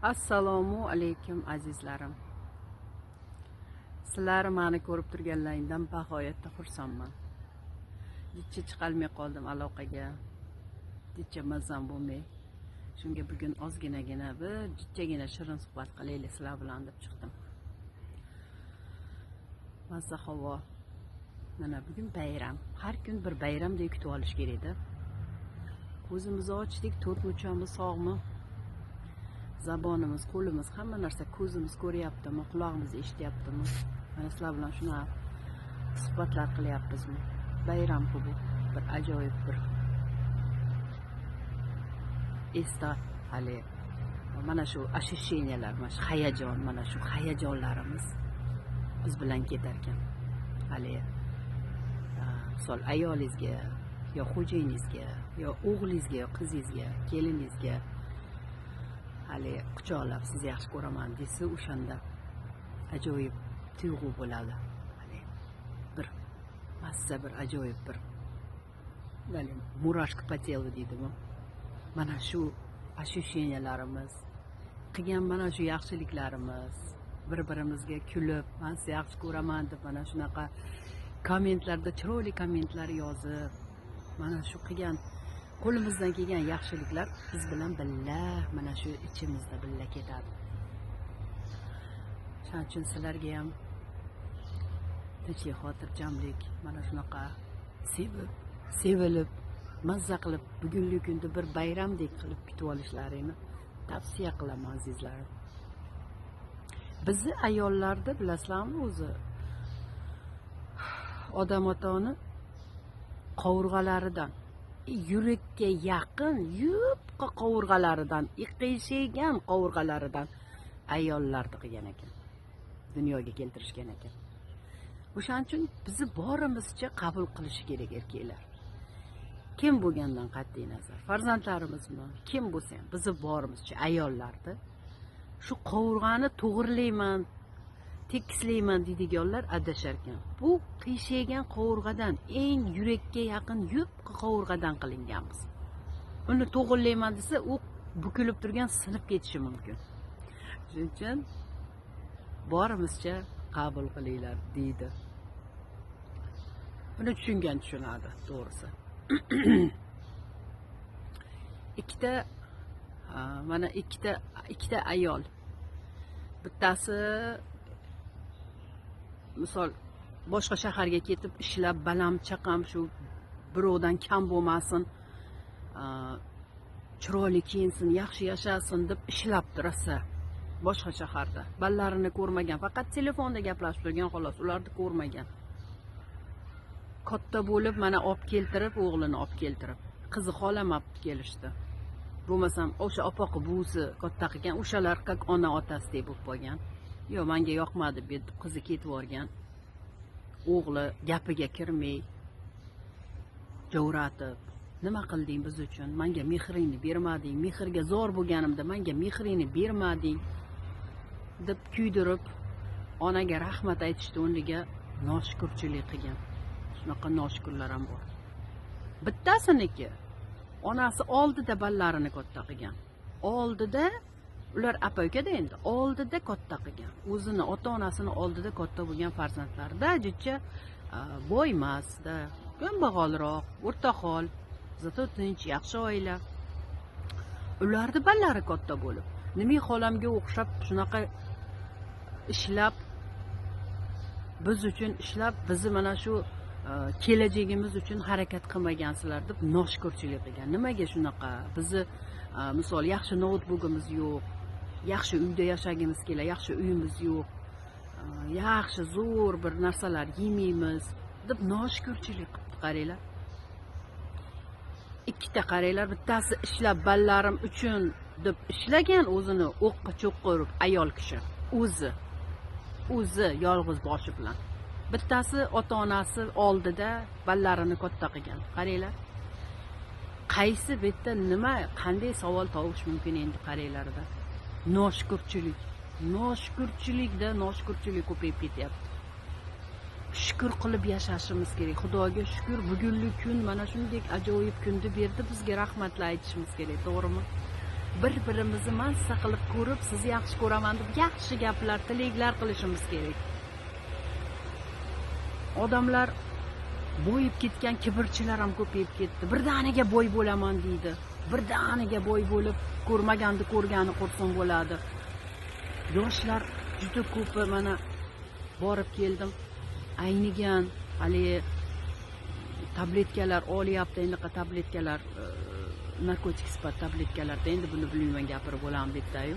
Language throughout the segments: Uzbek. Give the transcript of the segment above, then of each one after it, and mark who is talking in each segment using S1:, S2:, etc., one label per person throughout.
S1: Assalomu alaykum azizlarim. Sizlar meni ko'rib turganlaringdan bag'oyatda xursandman. Jichcha chiqolmay qoldim aloqaga. Jichcha mazam bo'lmay. Shunga bugun ozginagina bir jichchagina shirin suhbat qilaylik sizlar bilan deb chiqdim. Mazza havo. Mana bugun bayram. Har kun bir bayramdek kutib olish kerak-da. Ko'zimizni ochdik, to'rt muchamiz sog'mi? Zabonimiz, qo'limiz, hamma narsa ko'zimiz ko'ryaptimi, quloqimiz eshityaptimi? Mana sizlar bilan shuna suhbatlar qilyapmizmi? Bayram bu bir ajoyib bir esda hali mana shu ощущениялар, mana shu hayajon, mana shu hayajonlarimiz biz bilan ketar ekan. Hali misol ayolingizga, yo xo'jayiningizga, yo o'g'lingizga, yo qizingizga, keliningizga hali quchoqlab sizni yaxshi ko'raman desa, o'shanda ajoyib tuyg'u bo'ladi. Hali bir mazza, bir ajoyib bir murashka по телу deydimi? Mana shu ощущенияларimiz, qilgan mana shu yaxshiliklarimiz, bir-birimizga kulib, men sizni yaxshi ko'raman deb mana shunaqa kommentlarda chiroyli kommentlar yozib, mana shu qilgan qo'limizdan kelgan yaxshiliklar biz bilan billa mana shu ichimizda billa ketadi. Shuning uchun sizlarga ham tinchlik, xotirjamlik, mana shunaqa sevilib, mazza qilib, bugungi kunda bir bayramdek qilib kutib olishlaringni tavsiya qilaman azizlarim. Bizni ayollarda bilasizlarmi, o'zi odam otoni qovurg'alaridan, yurakka yaqin yupqa qovurg'alaridan, iqishgan qovurg'alaridan ayollarni qilgan ekan, dunyoga keltirishgan ekan. O'shaning uchun bizni borimizcha qabul qilishi kerak erkaklar. Kim bo'lgandan qat'iy nazar, farzandlarimizmi, kim bo'lsa ham bizni borimizcha ayollarni shu qovurg'ani to'g'irlayman, tekislayman deydiganlar adashar ekan. Bu qiyshaygan qovurg'adan, eng yurakka yaqin yupqa qovurg'adan qilinganmiz. Uni to'g'irlayman desa, u bukilib turgan sinib ketishi mumkin. Shuning uchun borimizcha qabul qilinglar deydi. Buni tushungan tushunadi, to'g'risi. ikkita ayol. Bittasi misol boshqa shaharga ketib ishlab, balam chaqam shu birovdan kam bo'lmasin, chiroyli kiyinsin, yaxshi yashasin deb ishlab turasa boshqa shaharda. Ballarini ko'rmagan, faqat telefonda gaplashib turgan, xolos, ularni ko'rmagan. Katta bo'lib mana olib keltirib, o'g'lini olib keltirib, qizi xolamabdi kelishdi. Bo'lmasam o'sha opoqi buvisi katta qilgan, o'shalar как ona otasidek bo'lib qolgan. Yo, menga yoqmadi deb qizi ketib yorgan. O'g'li gapiga kirmay, javratib, nima qilding biz uchun? Menga mehringni bermading, mehrga zo'r bo'lganimda menga mehringni bermading deb kuydirib, onaga rahmat aytishdi, o'rniga noshukrchilik qilgan. Shunaqa noshukrlar ham bor. Bittasiniki onasi oldida ballarini katta qilgan. Oldida ular apa-ukada endi oldida katta qilgan. O'zini ota-onasini oldida katta bo'lgan farzandlarda jichcha boymasda, kambag'alroq, o'rtahol, zato tinch, yaxshi oila. Ularning ballari katta bo'lib, Nimi xolamga o'xshab shunaqa ishlab, biz uchun ishlab, bizni mana shu kelajagimiz uchun harakat qilmagansizlar deb noshukrchilik qilgan. Nimaga shunaqa? Bizni misol yaxshi notebookimiz yo'q, yaxshi uyda yashagimiz kelar, yaxshi uyimiz yo'q, yaxshi zo'r bir narsalar yemaymiz deb noshukrchilik qilib qaranglar. Ikkita qaranglar, bittasi ishlab ballarim uchun deb ishlagan, o'zini o'qqa cho'qqa urib ayol kishi, o'zi yolg'iz boshi bilan. Bittasi ota-onasi oldida ballarini katta qilgan. Qaranglar. Qaysi bitta nima, qanday savol tovush mumkin endi qaranglarda. Noshukrchilik ko'payib ketyapti. Shukr qilib yashashimiz kerak. Xudoga shukr, bugungi kun mana shunday ajoyib kunni berdi, bizga rahmatlar aytishimiz kerak, to'g'rimi? bir-birimizni mazza qilib ko'rib, sizni yaxshi ko'raman deb yaxshi gaplar, tilaklar qilishimiz kerak. Odamlar boyib ketgan kibrchilar ham ko'payib ketdi. Birdaniga boy bo'laman deydi. Birdaniga boy bo'lib, ko'rmaganda ko'rgani qursin bo'ladi. Yoshlar juda ko'pi mana borib keldim. Aynigan hali tabletkalar olyapti, endi tabletkalar narkotik sifat tabletkalarda endi buni bilmayman gapirib bo'laman bitdayu.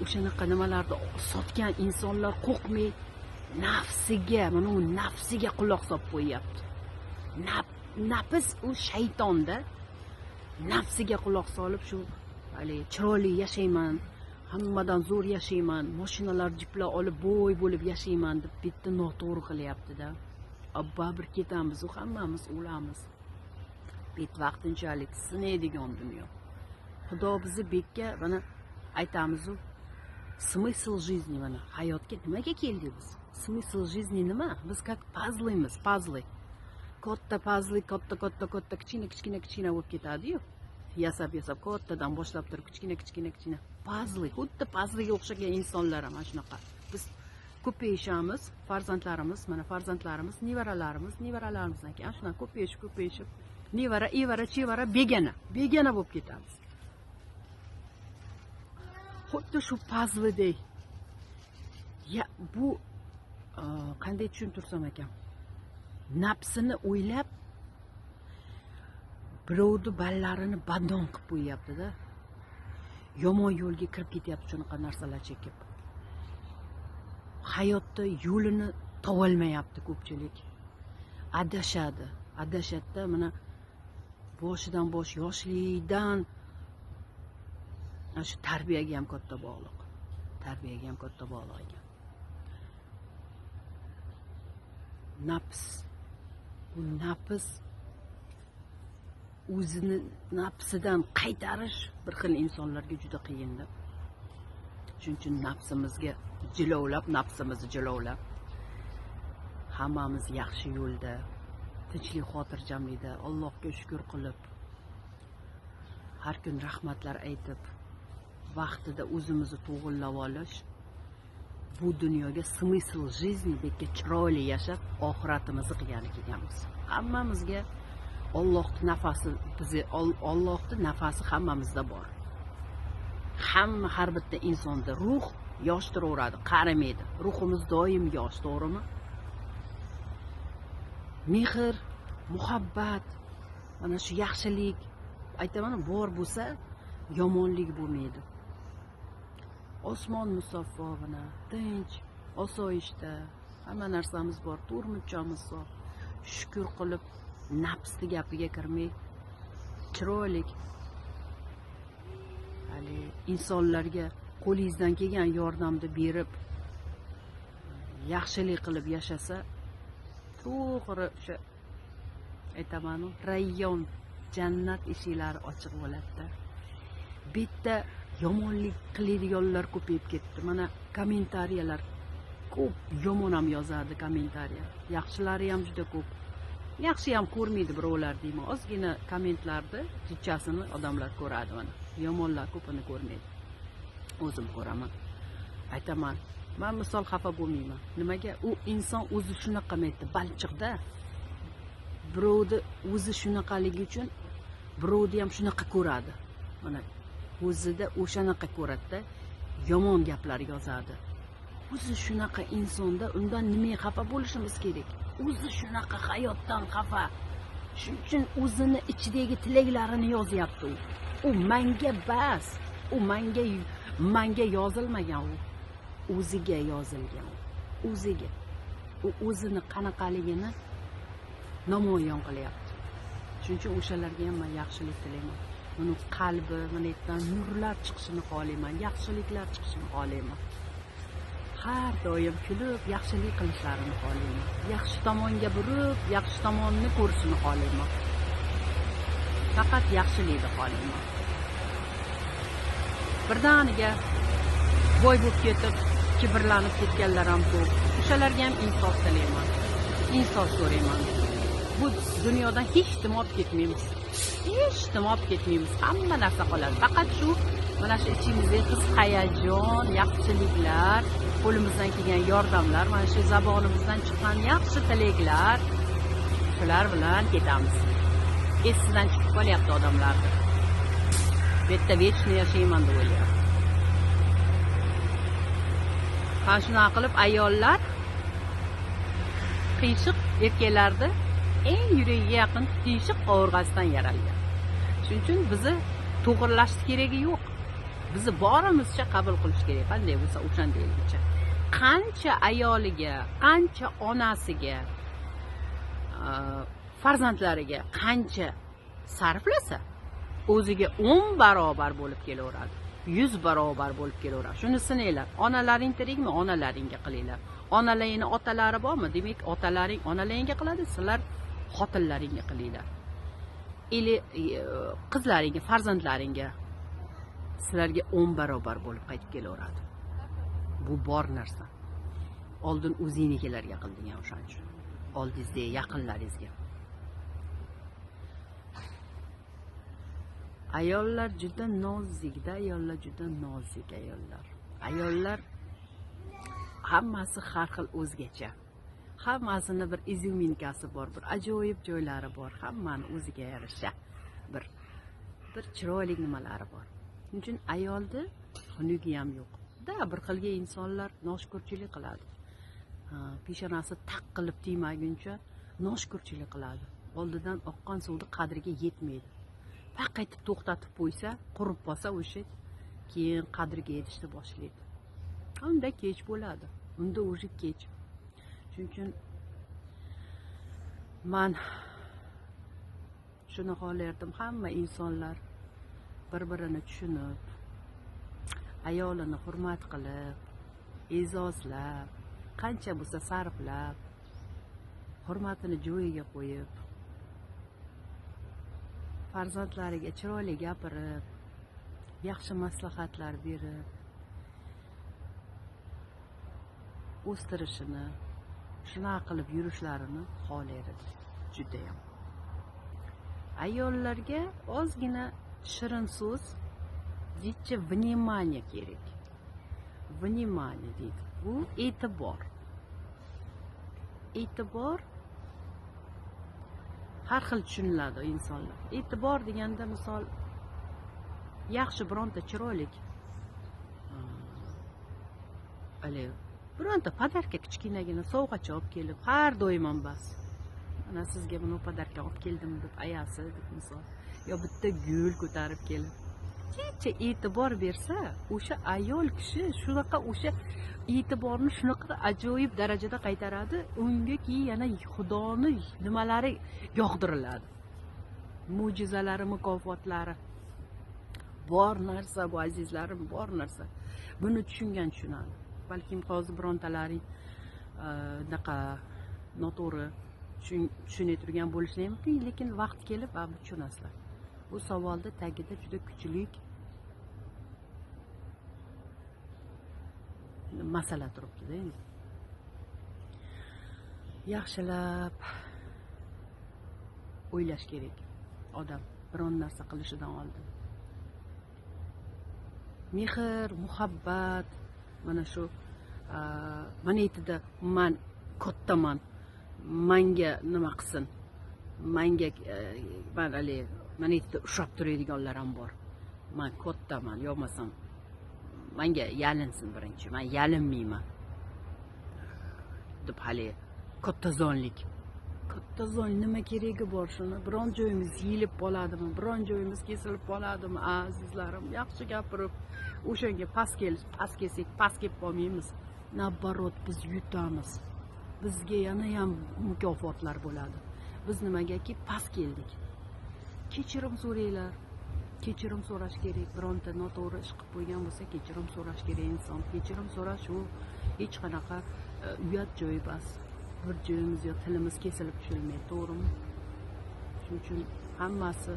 S1: O'shanaqa nimalarni sotgan insonlar qo'rqmay nafsiga, mana u nafsiga quloq solib qo'yapti. Nafs u shaytonda. Nafsiga quloq solib shu hali chiroyli yashayman, hammadan zo'r yashayman, mashinalar, jiplar olib bo'y bo'lib yashayman deb bitta noto'g'ri qilyapti-da. Abba bir ketamiz, u hammamiz o'lamiz. Bet vaqtinchalik sinaydigan dunyo. Xudo bizni bekka mana aytamiz-u, смысл жизни mana hayotga nimaga keldik biz? Смысл жизни nima? Biz как pazlimiz, pazli. Katta pazli, katta kichkina bo'lib ketadi-yu. Yasab kattadan boshlab turib kichkina pazli, xuddi pazliga o'xshagan insonlar ham shunaqa. Biz ko'payishamiz, farzandlarimiz, mana farzandlarimiz, nevaralarimizdan keyin shunaqa ko'payishib, nevara, chevara begona bo'lib ketamiz. Xuddi shu pazlidek. Ya bu qanday tushuntirsam ekan? Nafsini o'ylab birovni ballarini bandon qilib qo'yapti-da. Yomon yo'lga kirib ketyapti shunaqa narsalar chekib. Hayotda yo'lini tovolmayapti ko'pchilik. Adashadi. Mana boshidan bosh yoshlikdan shu tarbiyaga ham katta bog'liq. Ekan. Bu nafs o'zini nafsidan qaytarish bir xil insonlarga juda qiyin-da. Shuning uchun nafsimizni jilovlab hammamiz yaxshi yo'lda, tinchlik xotirjamlikda Allohga shukr qilib, har kun rahmatlar aytib, vaqtida o'zimizni to'g'rilab olish, bu dunyoga смысл жизни deb chiroyli yashab, oxiratimizni qilgani kelganmiz. Hammamizga Allohning nafasi hammamizda bor. Har bitta insonda ruh yosh turaveradi, qarimaydi. Ruhimiz doim yosh, to'g'rimi? Mehr, muhabbat, mana shu yaxshilik, aytaman, bor bo'lsa, yomonlik bo'lmaydi. Osmon musaffo, mana tinch, osoyishta, hamma narsamiz bor, turmuchamiz bor. Shukr qilib, nafsni gapiga kirmay, chiroyli hali insonlarga qo'lingizdan kelgan yordamni berib, yaxshilik qilib yashasa, to'g'ri o'sha aytaman, rayyon, jannat eshiklari ochiq bo'ladi-da. Bitta yomonlik qiladiganlar ko'payib ketdi. Mana kommentariyalar ko'p, yomon ham yozadi kommentariya. Yaxshilari ham juda ko'p. Yaxshi ham ko'rmaydi birovlar deyman. Ozgina kommentlarni chichasini odamlar ko'radi mana. Yomonlar ko'pini ko'rmaydi. O'zim ko'raman. Aytaman, men misol xafa bo'lmayman. Nimaga? U inson o'zi shunaqa maydi, balchiqda. Birovni o'zi shunaqaligi uchun birovni ham shunaqa ko'radi. Mana o'zida o'shanaqa ko'radi-da, yomon gaplar yozadi. O'zi shunaqa insonda undan nima xafa bo'lishimiz kerak? O'zi shunaqa hayotdan xafa. Shuning uchun o'zini ichidagi tilaklarini yozyapti u. U menga bas. U menga yozilmagan u. O'ziga yozilgan. O'ziga. U o'zini qanaqaligini namoyon qilyapti. Shuning uchun o'shalarga ham men yaxshilik tilayman. Uni qalbi, mendan nurlar chiqishini xohlayman, yaxshiliklar chiqishini xohlayman. Har doim kulib, yaxshilik qilishlarini xohlayman. Yaxshi tomonga burib, yaxshi tomonni ko'rishini xohlayman. Faqat yaxshilikni xohlayman. Birdaniga boy bo'lib ketib, kibrlanib ketganlar ham ko'p. O'shalarga ham insof tilayman. Insof so'rayman. Bu dunyodan hech nima olib ketmaymiz. hech nima olib ketmaymiz, hamma narsa qoladi. Faqat shu mana shu ichimizda his hayajon, yaxshiliklar, qo'limizdan kelgan yordamlar, mana shu zabonimizdan chiqqan yaxshi tilaklar, shular bilan ketamiz. Esidan chiqib qolyapti odamlarni. Bu yerda večno yashayman deb o'ylayapti. Mana shunaqa qilib ayollar qiyshiq erkaklarni eng yuragiga yaqin qiyshiq qovurg'asidan yaralgan. Shuning uchun bizni to'g'rilashni keragi yo'q. Bizni borimizcha qabul qilish kerak. Qanday bo'lsa o'shandayligicha. Qancha ayoliga, qancha onasiga, farzandlariga qancha sarflasa, o'ziga 10 barobar bo'lib kelaveradi. 100 barobar bo'lib kelaveradi. Shuni sinanglar. Onalaring tirikmi? Onalaringga qilinglar. Onalaringni otalari bormi? Demak, otalaring onalaringga qiladi, sizlar xotinlaringga qilinglar. Qizlaringga, farzandlaringga sizlarga 10 barobar bo'lib qaytib kelaveradi. Bu bor narsa. Oldin o'zingizlarga qilding o'shaning uchun. Oldingizda yaqinlaringizga. Ayollar juda nozikda, ayollar juda nozik ayollar. Ayollar hammasi har xil o'zgacha. Hammasini bir izuminkasi bor, bir ajoyib joylari bor. Hammani o'ziga yarasha bir chiroyli nimalari bor. Shuning uchun ayolni xunugi ham yo'q. Bir xilga insonlar noshukrchilik qiladi. Peshonasi taq qilib tegmaguncha noshukrchilik qiladi. Oldidan oqqan suvni qadriga yetmaydi. Qaytib to'xtatib qo'ysa, qurib qolsa o'sha keyin qadriga yetishni boshlaydi. Unda kech bo'ladi. Unda o'zi kech. Shuning uchun men shuni xohlardim, hamma insonlar bir-birini tushunib, ayolini hurmat qilib, e'zozlab, qancha bo'lsa sarflab, hurmatini joyiga qo'yib, farzandlariga chiroyli gapirib, yaxshi maslahatlar berib, o'stirishini, shunaqa qilib yurishlarini xohlaydi juda ham. Ayollarga ozgina shirin so'z, deychi vнимание kerak. Vнимание deydi. Bu e'tibor. E'tibor har xil tushuniladi insonlar. E'tibor deganda misol yaxshi bironta chiroylik bironta podarka kichkinagina sovg'acha olib kelib, har doim ham bas. Mana sizga buni podarka olib keldim deb ayasi deb misol, yo bitta gul ko'tarib kelib. Kecha e'tibor bersa, o'sha ayol kishi shunaqa o'sha e'tiborni shunaqa ajoyib darajada qaytaradi, unga keyin yana Xudoni nimalari yog'diriladi. Mo'jizalari, mukofotlari bor narsa, bu azizlarim, bor narsa. Buni tushungan tushunadi. Balkim hozir birontalaring naqa noto'g'ri tushunib turgan bo'lishi mumkin, lekin vaqt kelib bu tushunasizlar. Bu savolda tagida juda kuchli masala turibdi-da endi. Yaxshilab o'ylash kerak odam biron narsa qilishidan oldin. Mehr, muhabbat, mana shu mana aytida men kattaman, menga nima qilsin, menga men mana aytida ushlab turadiganlar ham bor. Men kattaman, yo'qmasam menga yalinsin birinchi, men yalinmayman deb hali kattazonlik. Kattazon nima keragi bor shuni? Biron joyimiz yilib qoladimi, biron joyimiz kesilib qoladimi, azizlarim, yaxshi gapirib o'shanga past kelsak, past kelib qolmaymiz. Nabarot biz yutamiz. Bizga yana ham mukofotlar bo'ladi. Biz nimagaki past keldik. Kechirim so'ranglar. Kechirim so'rash kerak. Bironta noto'g'ri ish qilib qo'ygan bo'lsa, kechirim so'rash kerak inson. Kechirim so'rash u hech qanaqa uyat joyi emas. Bir joyimiz yo tilimiz kesilib tushilmaydi, to'g'rimi? Shuning uchun hammasi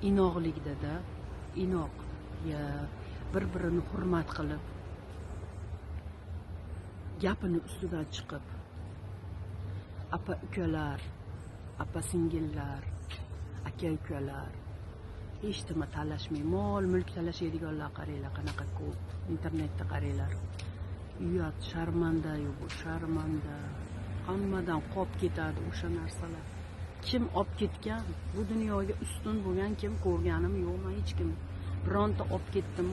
S1: inoqlikda, inoq, bir-birini hurmat qilib, gapini ustidan chiqib, apa ukalar, apa singillar, aka ukalar, hech nima talashmay, mol mulk talashadiganlar qaranglar, qanaqa ko'p. Internetda qaranglar. Uyat, sharmanda-yu bu, sharmanda. Hammadan qolib ketadi o'sha narsalar. Kim olib ketgan? Bu dunyoga ustun bo'lgan kim ko'rganim yo'qmi hech kim. Bironta olib ketdim,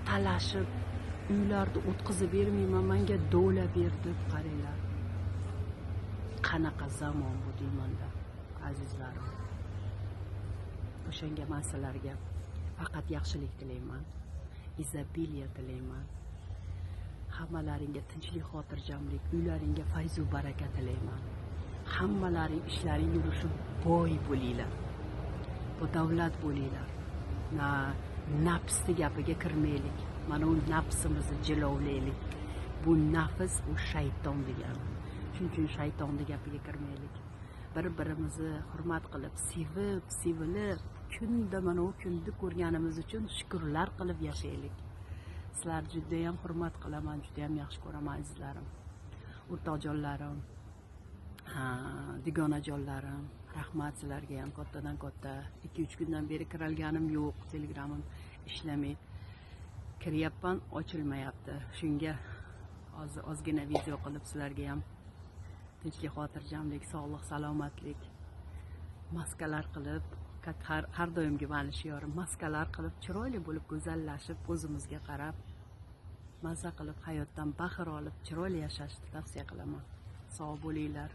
S1: talashib, uylarni o'tkazib bermayman, menga do'la ber deb qaranglar. Qanaqa zamon bu deymanda, azizlarim. O'shanga masalalarga faqat yaxshilik tilayman, izobiliya tilayman. Hammalaringga tinchlik, xotirjamlik, uylaringga fayzu baraka tilayman. Hammalaring ishlaring yurishib boy bo'linglar. Bu davlat bo'linglar. Nafsni gapiga kirmaylik. Mana u nafsimizni jilovlaylik. Bu nafs u shayton degani. Shuning uchun shaytonni gapiga kirmaylik. Bir-birimizni hurmat qilib, sevilib, kunda mana u kunni ko'rganimiz uchun shukrlar qilib yashaylik. Sizlar juda ham hurmat qilaman, juda ham yaxshi ko'raman azizlarim. O'rtoqjonlarim, dugonajonlarim, rahmat sizlarga ham kattadan katta. 2-3 kundan beri kiralganim yo'q, Telegramim ishlamay. Kiryapman, ochilmayapti. Shunga ozgina video qilib sizlarga ham tinchlik, xotirjamlik, sog'lik, salomatlik, maskalar qilib, har doimgi mani shiorim, maskalar qilib, chiroyli bo'lib, go'zallashib, o'zimizga qarab, mazza qilib, hayotdan bahr olib, chiroyli yashashni tavsiya qilaman. Sog' bo'linglar,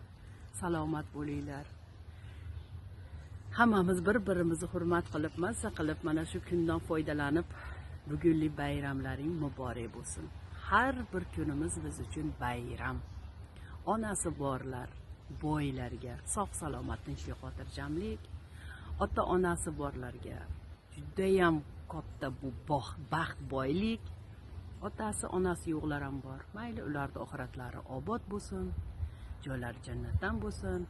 S1: salomat bo'linglar. Hammamiz bir-birimizni hurmat qilib, mazza qilib, mana shu kundan foydalanib, bugunlik bayramlaring muborak bo'lsin. Har bir kunimiz biz uchun bayram. Onasi borlar, boylarga sog' salomat, tinchlik, xotirjamlik. Ota-onasi borlarga juda ham katta bu baxt, boylik. Otasi, onasi yo'qlar ham bor. Mayli, ularning oxiratlari obod bo'lsin, joylari jannatdan bo'lsin.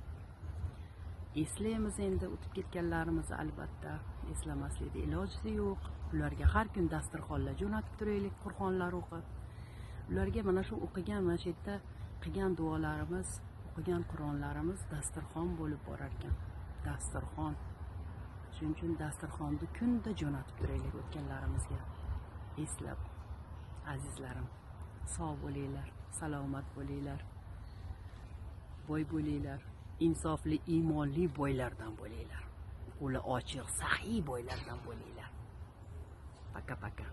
S1: Eslaymiz endi o'tib ketganlarimizni, albatta, eslamaslikda iloji yo'q. Ularga har kun dasturxonlar jo'natib turaylik, Qur'onlar o'qib. Ularga mana shu o'qigan, mana shu yerda qilgan duolarimiz, o'qigan Qur'onlarimiz dasturxon bo'lib borar ekan. Dasturxon. Shuning uchun dasturxonni kunda jo'natib turaylik o'tganlarimizga. Eslab, azizlarim, sog' bo'linglar, salomat bo'linglar, boy bo'linglar, insofli, iymonli boylardan bo'linglar. Qo'li ochiq, saxiy boylardan bo'linglar. Paka-paka.